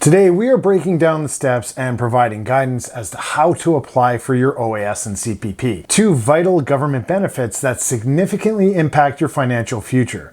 Today, we are breaking down the steps and providing guidance as to how to apply for your OAS and CPP, two vital government benefits that significantly impact your financial future.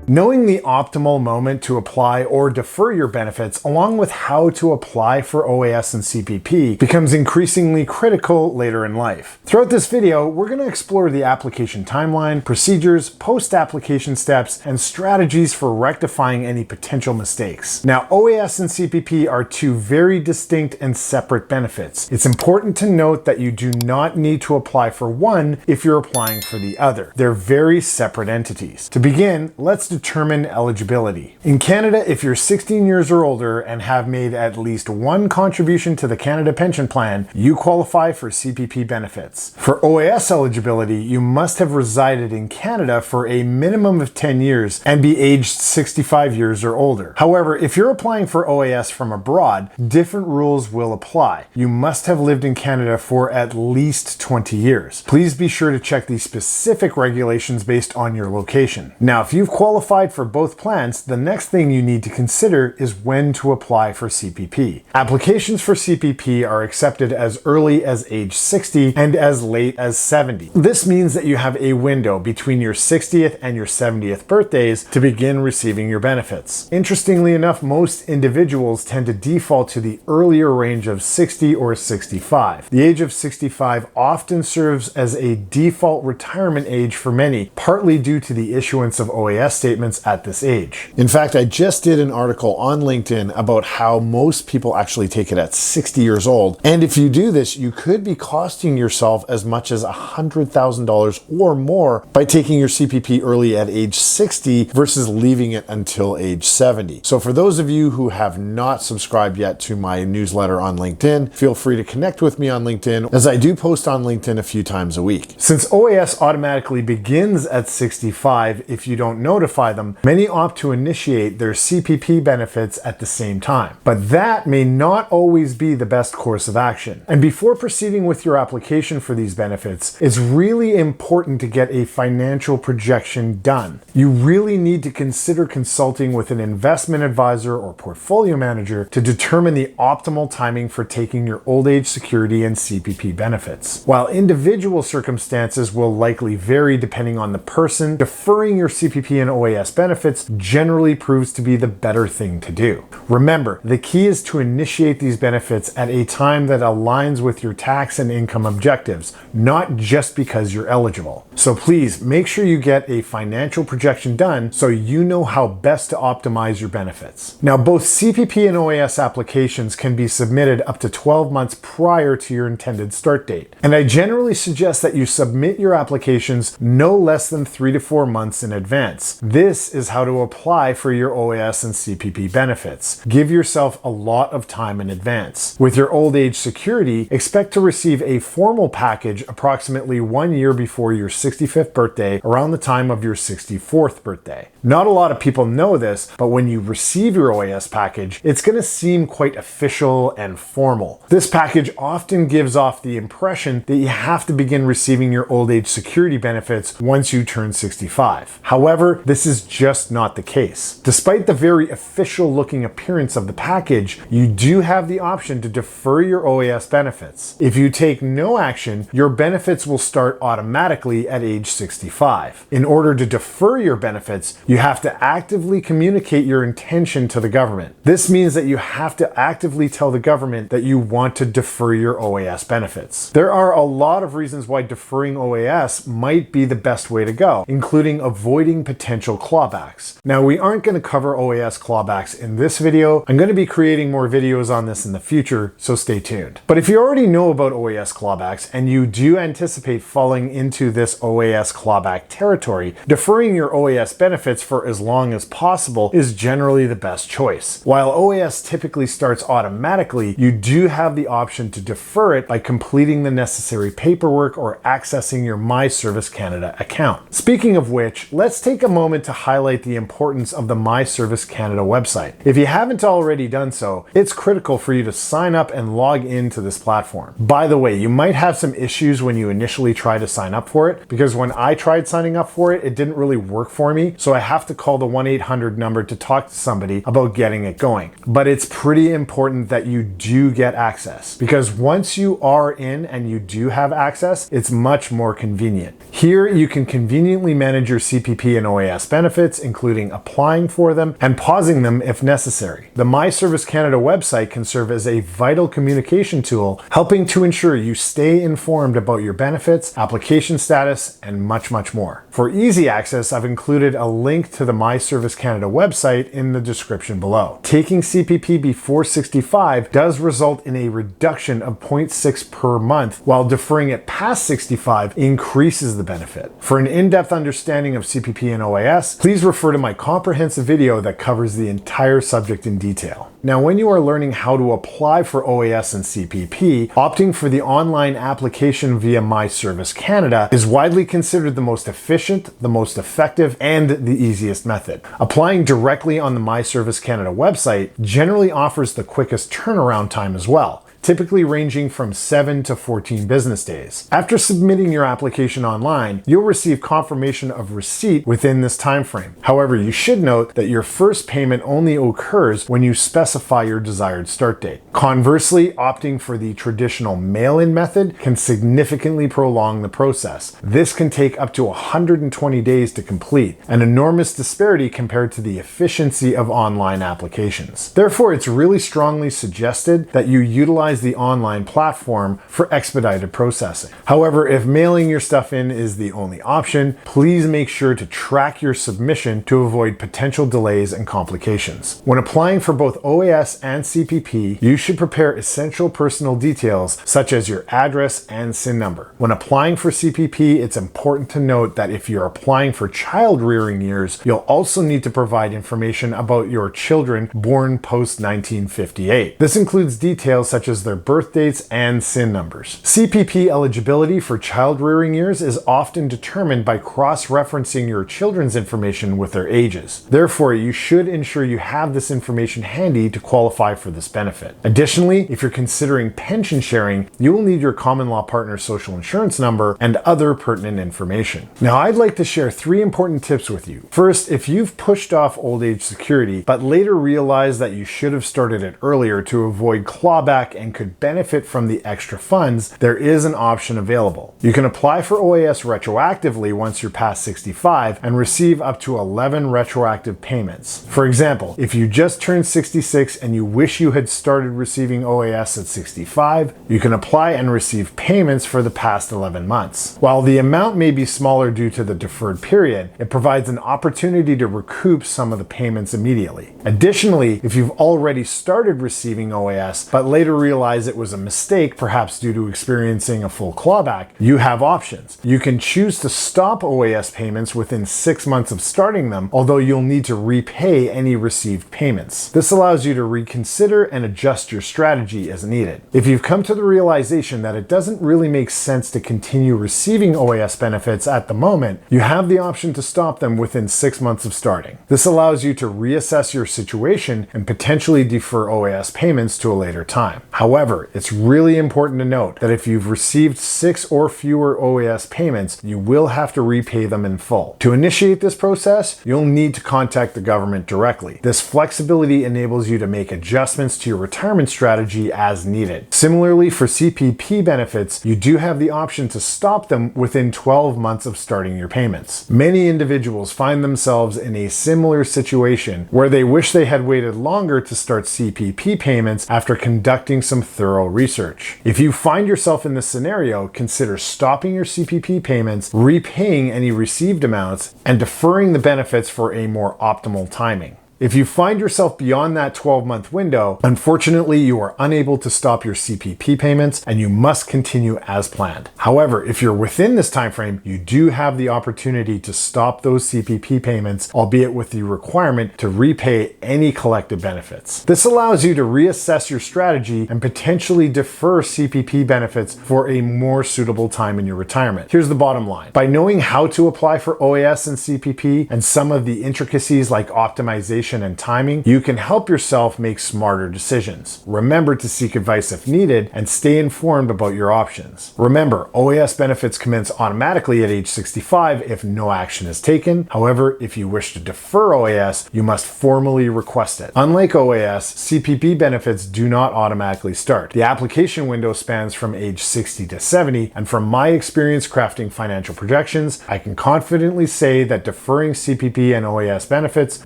Knowing the optimal moment to apply or defer your benefits, along with how to apply for OAS and CPP, becomes increasingly critical later in life. Throughout this video, we're going to explore the application timeline, procedures, post-application steps, and strategies for rectifying any potential mistakes. Now, OAS and CPP are two very distinct and separate benefits. It's important to note that you do not need to apply for one if you're applying for the other. They're very separate entities. To begin, let's determine eligibility. In Canada, if you're 16 years or older and have made at least one contribution to the Canada Pension Plan, you qualify for CPP benefits. For OAS eligibility, you must have resided in Canada for a minimum of 10 years and be aged 65 years or older. However, if you're applying for OAS from abroad, different rules will apply. You must have lived in Canada for at least 20 years. Please be sure to check the specific regulations based on your location. Now, if you've qualified for both plans, the next thing you need to consider is when to apply for CPP. Applications for CPP are accepted as early as age 60 and as late as 70. This means that you have a window between your 60th and your 70th birthdays to begin receiving your benefits. Interestingly enough, most individuals tend to default to the earlier range of 60 or 65. The age of 65 often serves as a default retirement age for many, partly due to the issuance of OAS statements at this age. In fact, I just did an article on LinkedIn about how most people actually take it at 60 years old. And if you do this, you could be costing yourself as much as $100,000 or more by taking your CPP early at age 60 versus leaving it until age 70. So for those of you who have not subscribed yet to my newsletter on LinkedIn, feel free to connect with me on LinkedIn, as I do post on LinkedIn a few times a week. Since OAS automatically begins at 65 if you don't notify them, many opt to initiate their CPP benefits at the same time. But that may not always be the best course of action. And before proceeding with your application for these benefits, it's really important to get a financial projection done. You really need to consider consulting with an investment advisor or portfolio manager to determine the optimal timing for taking your old age security and CPP benefits. While individual circumstances will likely vary depending on the person, deferring your CPP and OAS benefits generally proves to be the better thing to do. Remember, the key is to initiate these benefits at a time that aligns with your tax and income objectives, not just because you're eligible. So please make sure you get a financial projection done so you know how best to optimize your benefits. Now, both CPP and OAS applications can be submitted up to 12 months prior to your intended start date. And I generally suggest that you submit your applications no less than 3 to 4 months in advance. This is how to apply for your OAS and CPP benefits. Give yourself a lot of time in advance. With your old age security, expect to receive a formal package approximately 1 year before your 65th birthday, around the time of your 64th birthday. Not a lot of people know this, but when you receive your OAS package, it's going to seem quite official and formal. This package often gives off the impression that you have to begin receiving your old age security benefits once you turn 65. However, this is just not the case. Despite the very official looking appearance of the package, you do have the option to defer your OAS benefits. If you take no action, your benefits will start automatically at age 65. In order to defer your benefits, you have to actively communicate your intention to the government. This means that you have to actively tell the government that you want to defer your OAS benefits. There are a lot of reasons why deferring OAS might be the best way to go, including avoiding potential clawbacks. Now, we aren't going to cover OAS clawbacks in this video. I'm going to be creating more videos on this in the future, so stay tuned. But if you already know about OAS clawbacks and you do anticipate falling into this OAS clawback territory, deferring your OAS benefits for as long as possible is generally the best choice. While OAS typically starts automatically, you do have the option to defer it by completing the necessary paperwork or accessing your My Service Canada account. Speaking of which, let's take a moment to highlight the importance of the My Service Canada website. If you haven't already done so, it's critical for you to sign up and log into this platform. By the way, you might have some issues when you initially try to sign up for it, because when I tried signing up for it, it didn't really work for me, so I have to call the 1-800 number to talk to somebody about getting it going. But it's pretty important that you do get access, because once you are in and you do have access, it's much more convenient. Here, you can conveniently manage your CPP and OAS benefits, including applying for them and pausing them if necessary. The My Service Canada website can serve as a vital communication tool, helping to ensure you stay informed about your benefits, application status, and much more. For easy access, I've included a link to the My Service Canada website in the description below. Taking CPP before 65 does result in a reduction of 0.6 per month, while deferring it past 65 increases the benefit. For an in-depth understanding of CPP and OAS, please refer to my comprehensive video that covers the entire subject in detail. Now, when you are learning how to apply for OAS and CPP, opting for the online application via My Service Canada is widely considered the most efficient, the most effective, and the easiest method. Applying directly on the My Service Canada website generally offers the quickest turnaround time as well, typically ranging from 7 to 14 business days. After submitting your application online, you'll receive confirmation of receipt within this time frame. However, you should note that your first payment only occurs when you specify your desired start date. Conversely, opting for the traditional mail-in method can significantly prolong the process. This can take up to 120 days to complete, an enormous disparity compared to the efficiency of online applications. Therefore, it's really strongly suggested that you utilize the online platform for expedited processing. However, if mailing your stuff in is the only option, please make sure to track your submission to avoid potential delays and complications. When applying for both OAS and CPP, you should prepare essential personal details such as your address and SIN number. When applying for CPP, it's important to note that if you're applying for child rearing years, you'll also need to provide information about your children born post 1958. This includes details such as their birth dates and SIN numbers. CPP eligibility for child rearing years is often determined by cross-referencing your children's information with their ages. Therefore, you should ensure you have this information handy to qualify for this benefit. Additionally, if you're considering pension sharing, you will need your common law partner's social insurance number and other pertinent information. Now, I'd like to share 3 important tips with you. First, if you've pushed off old age security, but later realized that you should have started it earlier to avoid clawback and could benefit from the extra funds, there is an option available. You can apply for OAS retroactively once you're past 65 and receive up to 11 retroactive payments. For example, if you just turned 66 and you wish you had started receiving OAS at 65, you can apply and receive payments for the past 11 months. While the amount may be smaller due to the deferred period, it provides an opportunity to recoup some of the payments immediately. Additionally, if you've already started receiving OAS but later realized it was a mistake, perhaps due to experiencing a full clawback, you have options. You can choose to stop OAS payments within 6 months of starting them, although you'll need to repay any received payments. This allows you to reconsider and adjust your strategy as needed. If you've come to the realization that it doesn't really make sense to continue receiving OAS benefits at the moment, you have the option to stop them within 6 months of starting. This allows you to reassess your situation and potentially defer OAS payments to a later time. However, it's really important to note that if you've received 6 or fewer OAS payments, you will have to repay them in full. To initiate this process, you'll need to contact the government directly. This flexibility enables you to make adjustments to your retirement strategy as needed. Similarly, for CPP benefits, you do have the option to stop them within 12 months of starting your payments. Many individuals find themselves in a similar situation where they wish they had waited longer to start CPP payments after conducting some thorough research. If you find yourself in this scenario, consider stopping your CPP payments, repaying any received amounts, and deferring the benefits for a more optimal timing. If you find yourself beyond that 12-month window, unfortunately, you are unable to stop your CPP payments and you must continue as planned. However, if you're within this time frame, you do have the opportunity to stop those CPP payments, albeit with the requirement to repay any collected benefits. This allows you to reassess your strategy and potentially defer CPP benefits for a more suitable time in your retirement. Here's the bottom line. By knowing how to apply for OAS and CPP and some of the intricacies like optimization and timing, you can help yourself make smarter decisions. Remember to seek advice if needed and stay informed about your options. Remember, OAS benefits commence automatically at age 65 if no action is taken. However, if you wish to defer OAS, you must formally request it. Unlike OAS, CPP benefits do not automatically start. The application window spans from age 60 to 70, and from my experience crafting financial projections, I can confidently say that deferring CPP and OAS benefits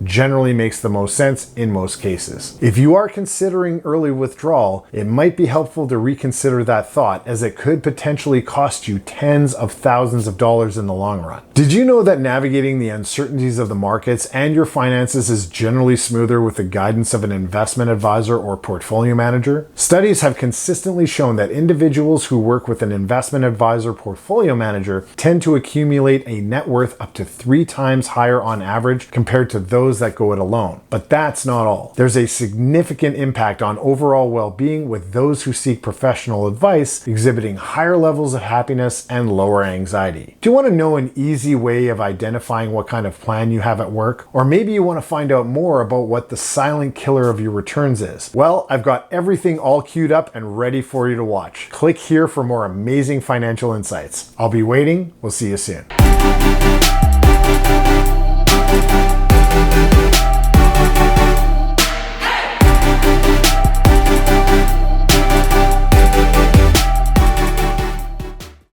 generally makes the most sense in most cases. If you are considering early withdrawal, it might be helpful to reconsider that thought, as it could potentially cost you tens of thousands of dollars in the long run. Did you know that navigating the uncertainties of the markets and your finances is generally smoother with the guidance of an investment advisor or portfolio manager? Studies have consistently shown that individuals who work with an investment advisor portfolio manager tend to accumulate a net worth up to 3 times higher on average compared to those that go it alone. But that's not all. There's a significant impact on overall well-being, with those who seek professional advice exhibiting higher levels of happiness and lower anxiety. Do you want to know an easy way of identifying what kind of plan you have at work? Or maybe you want to find out more about what the silent killer of your returns is? Well, I've got everything all queued up and ready for you to watch. Click here for more amazing financial insights. I'll be waiting. We'll see you soon.